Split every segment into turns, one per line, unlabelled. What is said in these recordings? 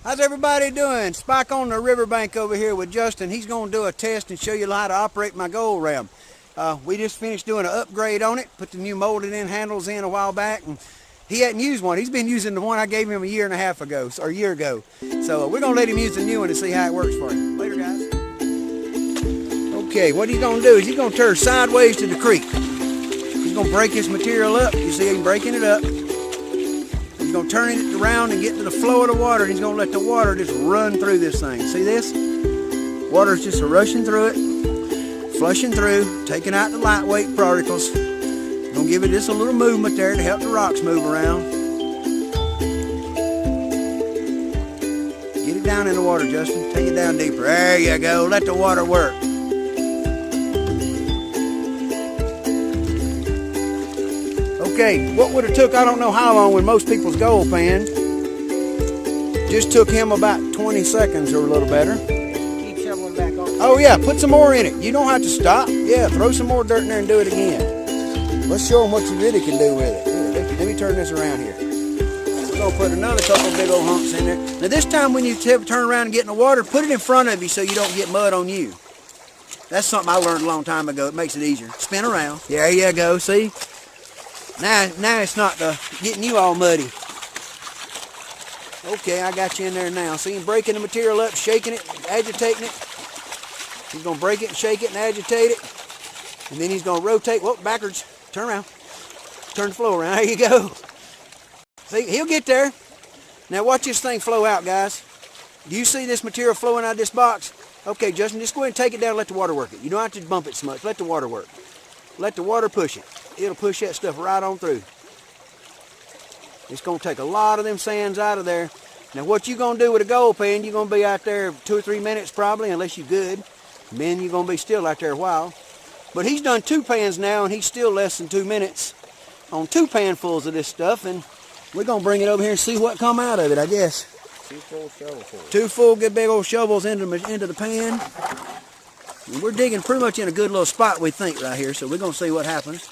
How's everybody doing? Spike on the riverbank over here with Justin. He's going to do a test and show you how to operate my gold ram. We just finished doing an upgrade on it, put the new molded in handles in a while back, and he hadn't used one. He's been using the one I gave him a year ago. So we're going to let him use the new one and see how it works for him. Later, guys. Okay, what he's going to do is he's going to turn sideways to the creek. He's going to break his material up. You see him breaking it up. He's going to turn it around and get to the flow of the water, and he's going to let the water just run through this thing. See this? Water's just rushing through it, flushing through, taking out the lightweight particles. Going to give it just a little movement there to help the rocks move around. Get it down in the water, Justin. Take it down deeper. There you go. Let the water work. Okay, what would have took, I don't know how long with most people's gold pan, just took him about 20 seconds or a little better.
Keep shoveling back on.
Oh yeah, put some more in it. You don't have to stop. Yeah, throw some more dirt in there and do it again. Let's show them what you really can do with it. Here, let me turn this around here. We're going to put another couple of big old humps in there. Now this time when you turn around and get in the water, put it in front of you so you don't get mud on you. That's something I learned a long time ago. It makes it easier. Spin around. There you go, see? Now it's not getting you all muddy. Okay, I got you in there now. See him breaking the material up, shaking it, agitating it. He's going to break it and shake it and agitate it. And then he's going to rotate. Whoa, backwards. Turn around. Turn the flow around. There you go. See, he'll get there. Now watch this thing flow out, guys. Do you see this material flowing out of this box? Okay, Justin, just go ahead and take it down and let the water work it. You don't have to bump it so much. Let the water work. Let the water push it. It'll push that stuff right on through. It's going to take a lot of them sands out of there. Now what you going to do with a gold pan, you're going to be out there 2 or 3 minutes probably, unless you're good. And then you're going to be still out there a while. But he's done 2 pans now, and he's still less than 2 minutes on 2 panfuls of this stuff. And we're going to bring it over here and see what come out of it, I guess.
2 full shovels.
2 full good big old shovels into the pan. And we're digging pretty much in a good little spot, we think, right here. So we're going to see what happens.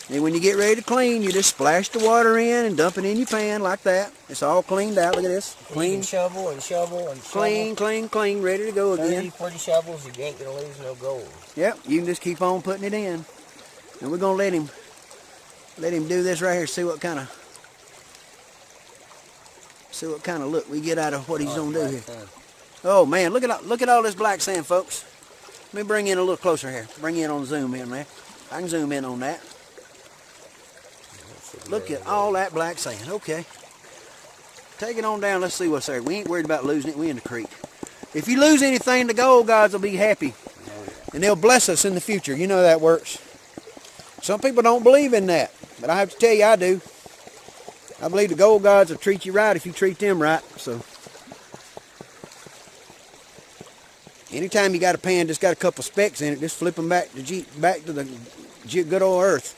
And when you get ready to clean, you just splash the water in and dump it in your pan like that. It's all cleaned out. Look at this.
Clean. Shovel and shovel and
clean, shovel. Clean, ready to go again.
40 shovels, you ain't going to lose no gold.
Yep, you can just keep on putting it in. And we're going to let him do this right here, see what kind of look we get out of what he's going to do here. Oh man, look at all this black sand, folks. Let me bring in a little closer here. Bring in on zoom in there. I can zoom in on that. Look at all that black sand. Okay. Take it on down. Let's see what's there. We ain't worried about losing it. We in the creek. If you lose anything, the gold gods will be happy. And they'll bless us in the future. You know that works. Some people don't believe in that. But I have to tell you, I do. I believe the gold gods will treat you right if you treat them right. So, anytime you got a pan that's got a couple specks in it, just flip them back to the good old earth.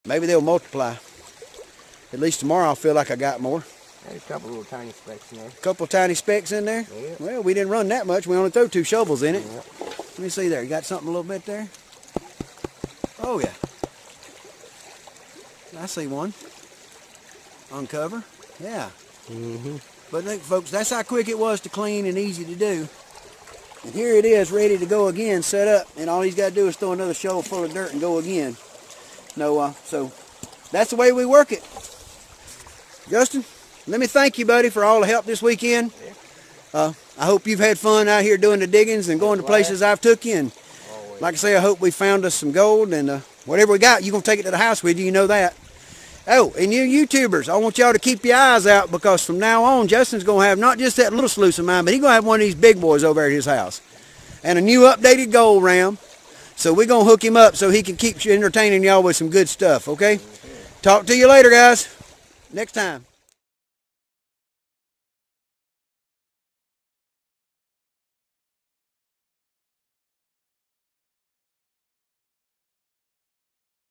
Maybe they'll multiply. At least tomorrow I'll feel like I got more.
There's a couple little tiny specks in there.
A couple tiny specks in there?
Yeah.
Well, we didn't run that much. We only threw 2 shovels in it.
Yeah.
Let me see there. You got something a little bit there? Oh, yeah. I see one. Uncover. Yeah. But look, folks, that's how quick it was to clean and easy to do. And here it is, ready to go again, set up. And all he's got to do is throw another shovel full of dirt and go again. No, so that's the way we work it. Justin, let me thank you, buddy, for all the help this weekend. I hope you've had fun out here doing the diggings and going to places I've took you. And like I say, I hope we found us some gold, and whatever we got, you're going to take it to the house with you. You know that. Oh, and you YouTubers, I want y'all to keep your eyes out, because from now on, Justin's going to have not just that little sluice of mine, but he's going to have one of these big boys over at his house. And a new updated gold ram. So we're going to hook him up so he can keep entertaining y'all with some good stuff, okay? Talk to you later, guys. Next time.